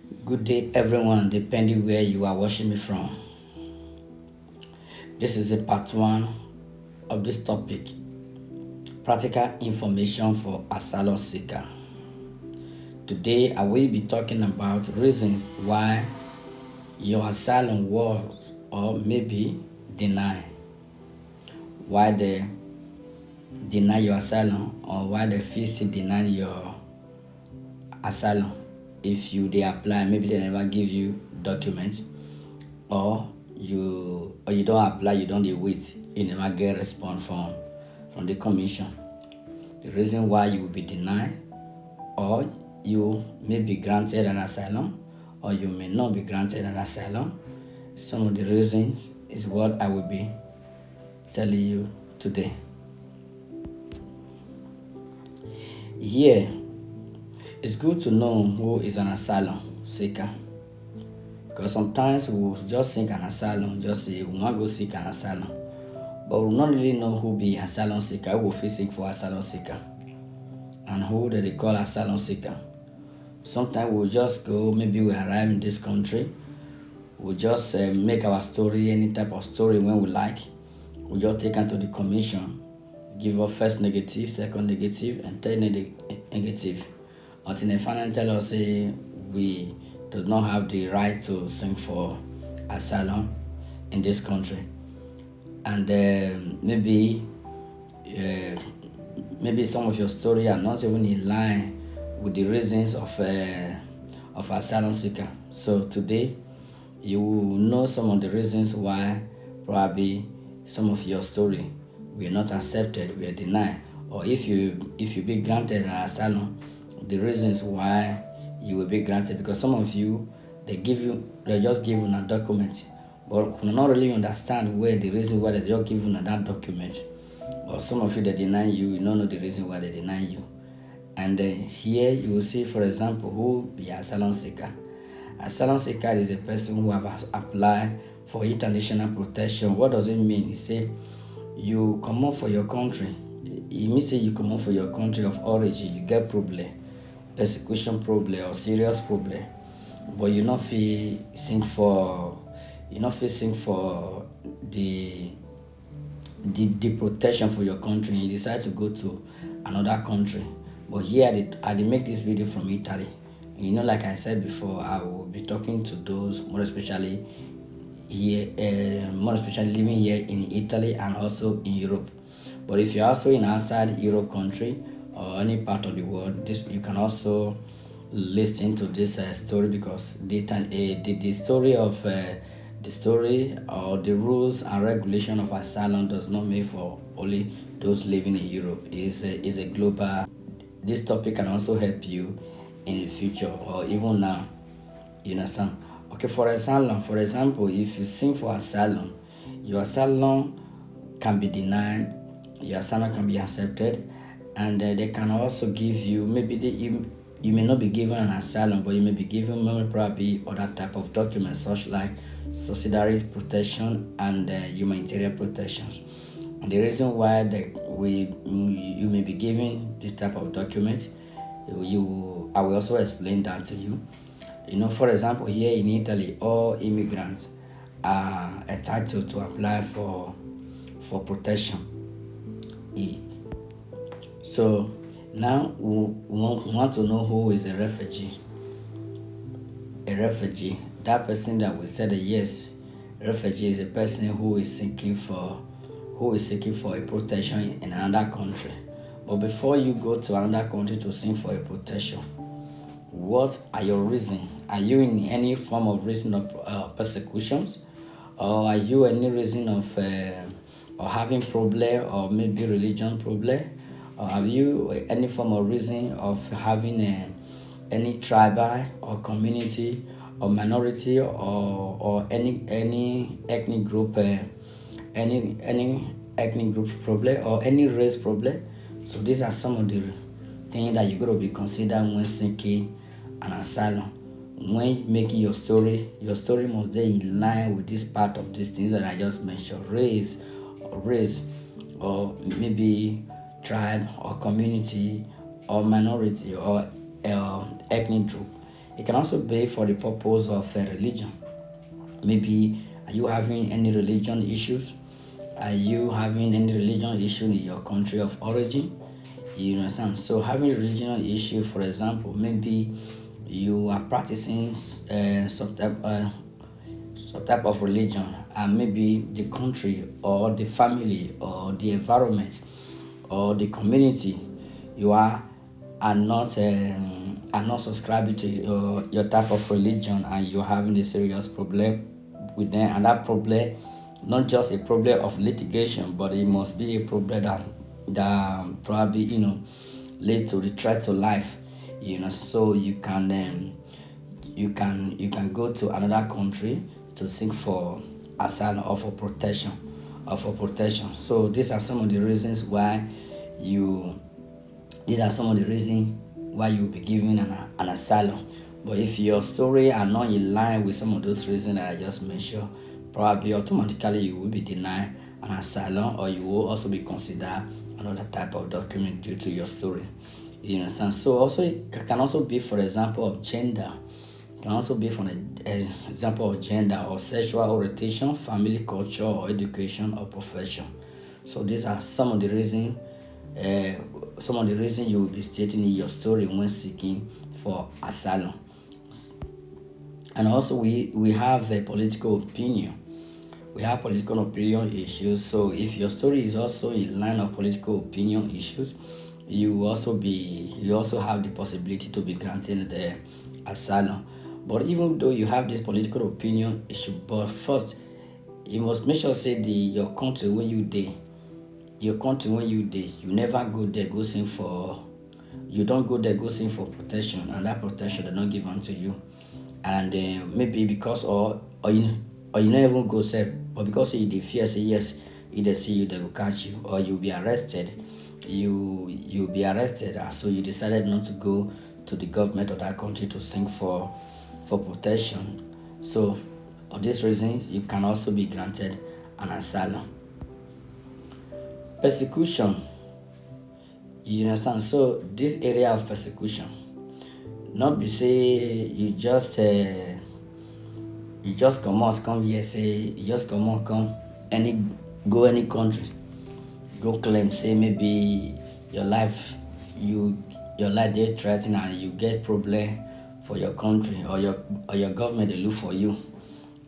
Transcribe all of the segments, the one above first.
Good day, everyone, depending where you are watching me from. This is a part one of this topic practical information for asylum seeker. Today, I will be talking about reasons why your asylum was or maybe denied. Why they deny your asylum or why they feel still deny your asylum. If they apply, maybe they never give you documents or you don't apply, you don't wait, you never get response from the commission. The reason why you will be denied, or you may be granted an asylum, or you may not be granted an asylum. Some of the reasons is what I will be telling you today. Here, it's good to know who is an asylum seeker. Because sometimes we'll just seek an asylum, just say we want to go seek an asylum. But we'll not really know who be asylum seeker, who will feel seek for asylum seeker, and who they call asylum seeker. Sometimes we'll just go, maybe we arrive in this country, we'll just make our story, any type of story when we like. We'll just take it to the commission, give us first negative, second negative, and third negative. Until they finally tell us, say, we does not have the right to sing for asylum in this country, and maybe some of your story are not even in line with the reasons of asylum seeker. So today you will know some of the reasons why probably some of your story were not accepted, were denied, or if you be granted an asylum, the reasons why you will be granted, because some of you they just give you a document, but you not really understand where the reason why they just give you that document, or some of you they deny you, you don't know the reason why they deny you. And here you will see, for example, who be asylum seeker. Asylum seeker is a person who have applied for international protection. What does it mean? It say you come out for your country. It means say you come out for your country of origin, you get problem, persecution problem or serious problem, but you not feel sing for the protection for your country, and you decide to go to another country. But here I did make this video from Italy. Like I said before, I will be talking to those more especially here, more especially living here in Italy and also in Europe. But if you're also in outside Europe country or any part of the world, this you can also listen to this story, because the story of the story or the rules and regulation of asylum does not make for only those living in Europe. Is a global. This topic can also help you in the future or even now. You understand? Okay, for example, if you sing for asylum, your asylum can be denied, your asylum can be accepted, and they can also give you, you may not be given an asylum, but you may be given maybe probably other type of documents, such like subsidiary protection and humanitarian protections. And the reason why you may be given this type of document, I will also explain that to you. For example, here in Italy, all immigrants are entitled to apply for protection. So now we want to know who is a refugee. A refugee, that person that we said yes, refugee is a person who is seeking for a protection in another country. But before you go to another country to seek for a protection, what are your reasons? Are you in any form of reason of persecutions, or are you any reason of or having problem, or maybe religion problem, or have you any form of reason of having any tribal or community or minority or any ethnic group any ethnic group problem or any race problem? So these are some of the things that you're going to be considering when seeking an asylum. When making your story must be in line with this part of these things that I just mentioned: race, or maybe tribe or community or minority or ethnic group. It can also be for the purpose of religion. Maybe are you having any religion issues? Are you having any religion issue in your country of origin? You understand? So having religion issue, for example, maybe you are practicing some type of religion, and maybe the country or the family or the environment or the community you are not subscribing to your type of religion, and you're having a serious problem with them. And that problem, not just a problem of litigation, but it must be a problem that probably lead to the threat to life. So you can go to another country to seek for asylum or for protection. So you these are some of the reasons why you'll be given an asylum. But if your story are not in line with some of those reasons that I just mentioned, probably automatically you will be denied an asylum, or you will also be considered another type of document due to your story. You understand? So also it can also be, for example, of gender. It can also be for an example of gender or sexual orientation, family culture or education or profession. So these are some of the reasons you will be stating in your story when seeking for asylum. And also we have a political opinion. We have political opinion issues. So if your story is also in line of political opinion issues, you also have the possibility to be granted the asylum. But even though you have this political opinion issue, but first you must make sure say your country when you there, you never go there go sing for you don't go there go sing for protection, and that protection they not give unto you. And maybe because or you not even go sef, but because you dey fear say yes, if they see you they will catch you or you'll be arrested. You'll be arrested, and so you decided not to go to the government of that country to sing for protection. So for these reasons you can also be granted an asylum. Persecution, you understand? So this area of persecution, not be say you just come here, say you just come any country, go claim say maybe your life your life dey threatened and you get problem for your country, or your government dey look for you,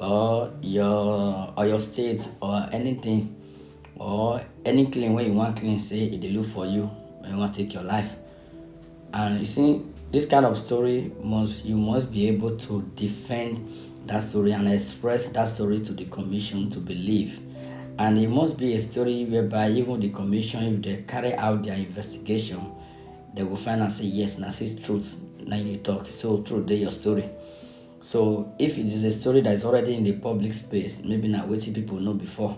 or your state or anything, or any claim wey you wan claim say e dey look for you when you wan take your life. And you see, this kind of story you must be able to defend that story and express that story to the commission to believe. And it must be a story whereby even the commission, if they carry out their investigation, they will find and say yes, na say truth, now you talk. So truth dey your story. So if it is a story that is already in the public space, maybe na wetin people know before.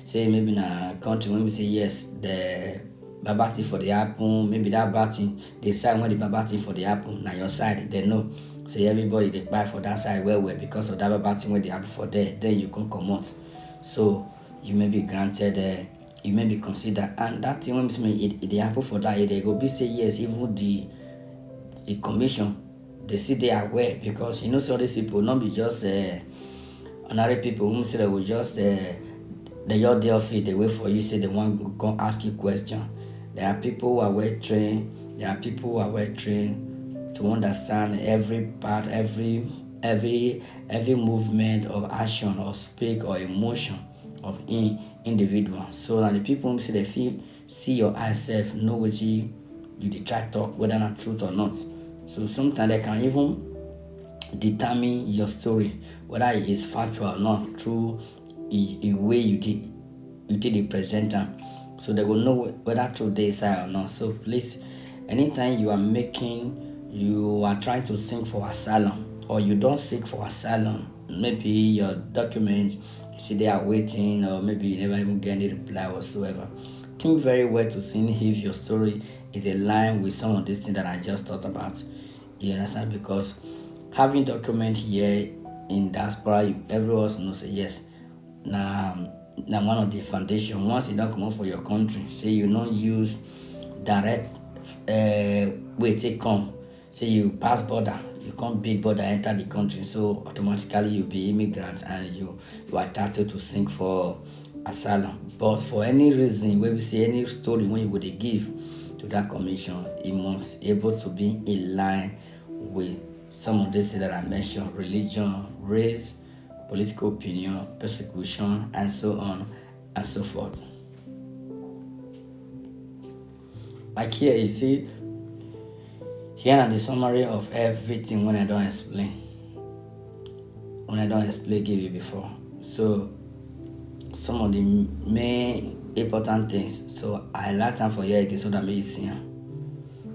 Say maybe na country when we say yes, the baba thing for the happen, maybe that bad thing, the side when the baba thing for the happen, na your side, they know. Say everybody they buy for that side well because of that bad thing when they happen for there, then you can come out. So you may be granted, you may be considered, and that thing when it happen for that, they go be say yes, even the commission, they see they are aware, because so all these people not be just ordinary people who say they will just they just dey office, they wait for you, say they want to go ask you question. There are people who are well trained. There are people who are well trained to understand every part, every movement of action or speak or emotion of individual. So that the people who say they feel see your eyes self, know what you dey try talk, whether not truth or not. So sometimes they can even determine your story, whether it is factual or not, through a way you did the presenter. So they will know whether truth they say or not. So please, anytime you are trying to seek for asylum, or you don't seek for asylum, maybe your documents see they are waiting, or maybe you never even get any reply whatsoever, think very well to see if your story is in line with some of these things that I just talked about. You understand? Because having document here in diaspora, everyone knows say yes. Now one of the foundation, once you don't come out for your country, say you don't use direct way take come, say you pass border, you can't big border enter the country, so automatically you'll be immigrant and you are entitled to seek for asylum. But for any reason wey we see any story when you go dey give to that commission, it must able to be in line with some of these things that I mentioned: religion, race, political opinion, persecution, and so on and so forth. Like here, you see, here are the summary of everything when I don't explain. When I don't explain, give you before. So some of the main important things. So I like time for you again so that may see.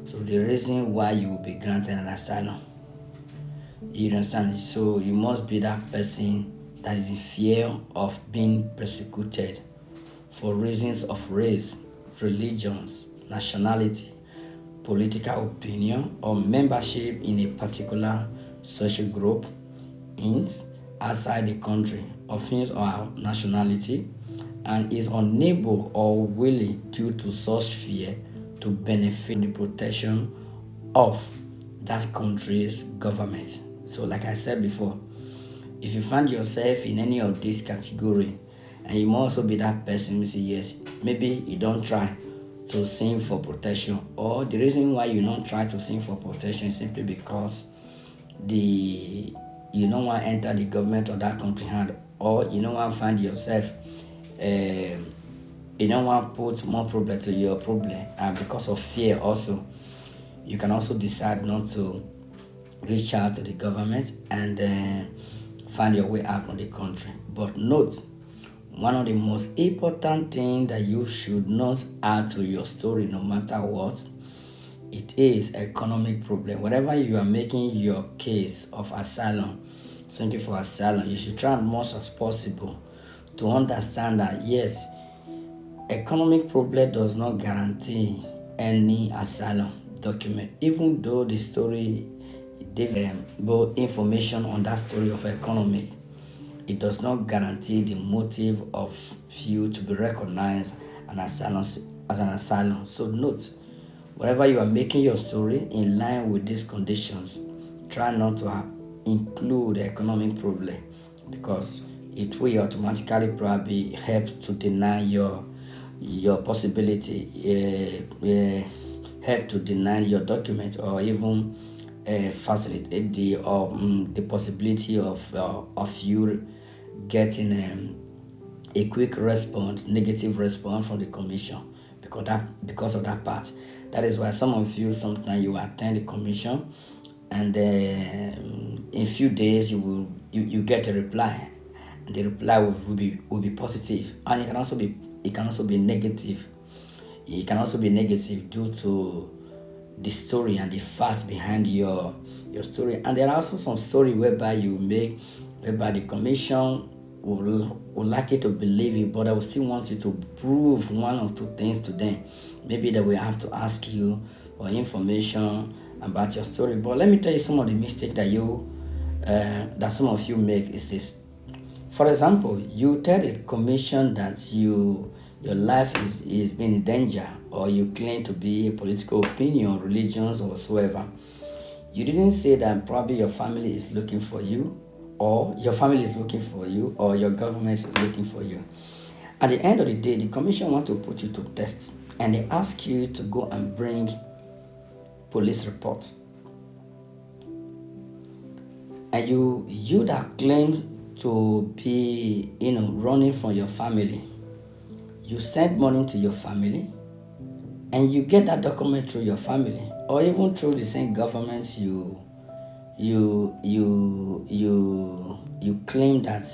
So the reason why you will be granted an asylum. You understand? So you must be that person that is in fear of being persecuted for reasons of race, religion, nationality, political opinion, or membership in a particular social group in outside the country of his or her nationality, and is unable or willing due to such fear to benefit the protection of that country's government. So like I said before, if you find yourself in any of these category, and you must also be that person who say yes, maybe you don't try to sing for protection, or the reason why you don't try to sing for protection is simply because you don't want to enter the government of that country hand, or you don't want to find yourself you don't want to put more problem to your problem, and because of fear also, you can also decide not to reach out to the government and find your way out of the country. But note, one of the most important things that you should not add to your story, no matter what, it is economic problem. Whatever you are making your case of asylum, thank you for asylum, you should try as much as possible to understand that yes, economic problem does not guarantee any asylum document, even though the story both information on that story of economy, it does not guarantee the motive of you to be recognized as an asylum. So note, wherever you are making your story in line with these conditions, try not to include the economic problem, because it will automatically probably help to deny your possibility, help to deny your document, or even facilitate the possibility of you getting a quick response, negative response from the commission, because of that part. That is why some of you sometimes you attend the commission, and in a few days you get a reply. The reply will be positive, and it can also be negative. It can also be negative due to the story and the facts behind your story. And there are also some story whereby you make, whereby the commission will like you to believe it, but I will still want you to prove one or two things to them. Maybe they will have to ask you for information about your story. But let me tell you some of the mistakes that some of you make is this. For example, you tell the commission that your life is being in danger, or you claim to be a political opinion, religions, or whatsoever. You didn't say that probably your family is looking for you, or your family is looking for you, or your government is looking for you. At the end of the day, the commission want to put you to test, and they ask you to go and bring police reports. And you that claims to be running from your family, you send money to your family, and you get that document through your family, or even through the same government you claim that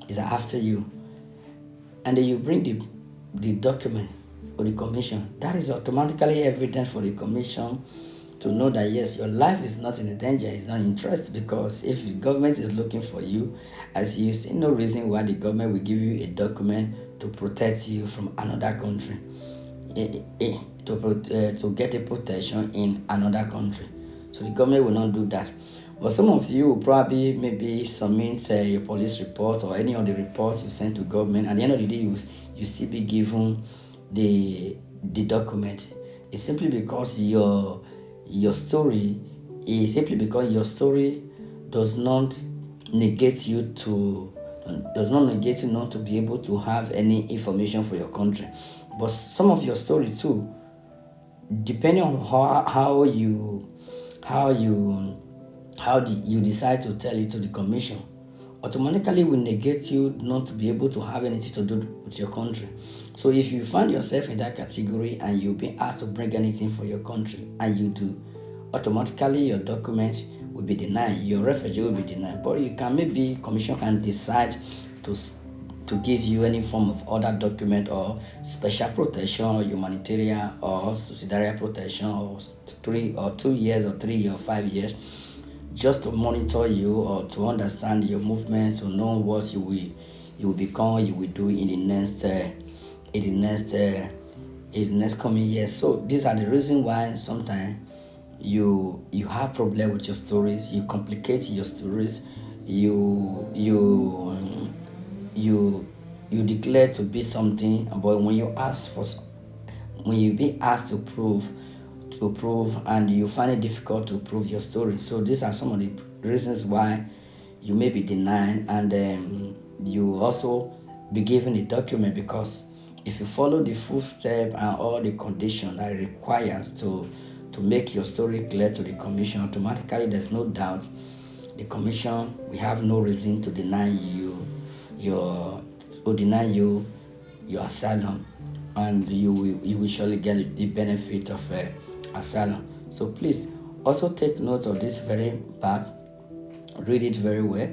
is after you, and then you bring the document for the commission. That is automatically evidence for the commission to know that yes, your life is not in danger, it's not interest, because if the government is looking for you, as you see, no reason why the government will give you a document to protect you from another country, to get a protection in another country. So the government will not do that. But some of you will probably maybe submit your police reports or any of the reports you send to government. At the end of the day, you still be given the document. It's simply because your story is simply because your story does not negate you not to be able to have any information for your country. But some of your story too, depending on how you you decide to tell it to the commission, automatically will negate you not to be able to have anything to do with your country. So if you find yourself in that category and you've been asked to bring anything for your country and you do, automatically your document will be denied, your refugee will be denied. But you can, maybe commission can decide to to give you any form of other document or special protection or humanitarian or subsidiary protection or 2 years or 3 or 5 years, just to monitor you or to understand your movements, to know what you will become, you will do in the next coming years. So these are the reasons why sometimes you have problem with your stories, you complicate your stories, you you declare to be something, but when you be asked to prove and you find it difficult to prove your story. So these are some of the reasons why you may be denied, and you also be given a document, because if you follow the full step and all the conditions that it requires to make your story clear to the commission, automatically there's no doubt the commission will have no reason to deny your asylum, and you will surely get the benefit of asylum. So please also take note of this very part, read it very well,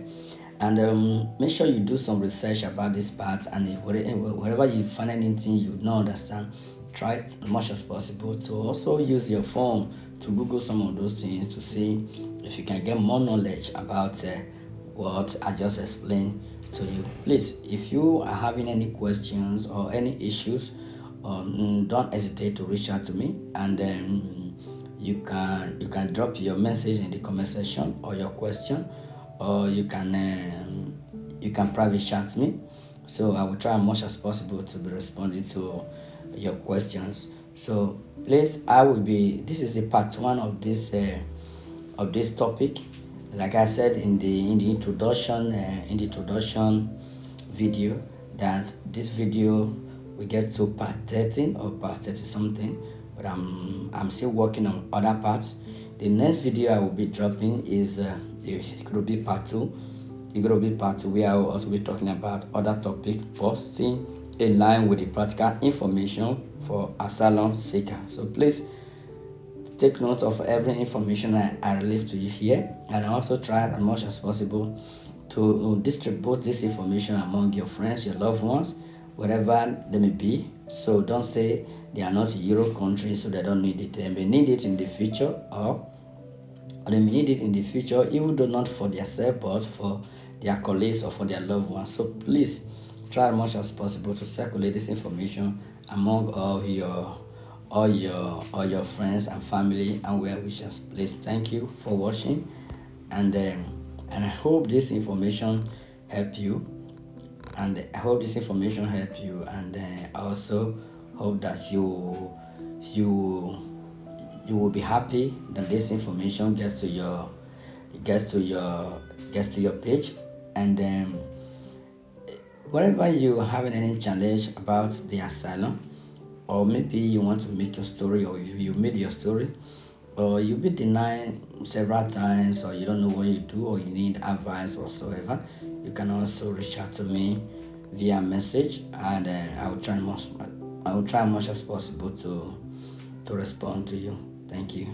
and make sure you do some research about this part. And if wherever you find anything you don't understand, try as much as possible to also use your phone to Google some of those things to see if you can get more knowledge about what I just explained to you. Please, if you are having any questions or any issues, don't hesitate to reach out to me, and you can drop your message in the comment section or your question, or you can private chat me. So I will try as much as possible to be responding to your questions. So please, this is the part one of this topic. Like I said in the introduction video, that this video we get to part 13 or part 30 something, but I'm still working on other parts. The next video I will be dropping is it could be part 2. It could be part 2 where I will also be talking about other topic, posting in line with the practical information for asylum seeker. So please take note of every information I relate to you here, and I also try as much as possible to distribute this information among your friends, your loved ones, wherever they may be. So don't say they are not a Euro country, so they don't need it. They may need it in the future, or they may need it in the future, even though not for themselves, but for their colleagues or for their loved ones. So please try as much as possible to circulate this information among all your friends and family and well wishers. Please, thank you for watching, and I hope this information help you, and I also hope that you will be happy that this information gets to your page. And wherever you are having any challenge about the asylum, or maybe you want to make your story, or you made your story, or you've been denied several times, or you don't know what you do, or you need advice whatsoever, you can also reach out to me via message, and I will try much as possible to respond to you. Thank you.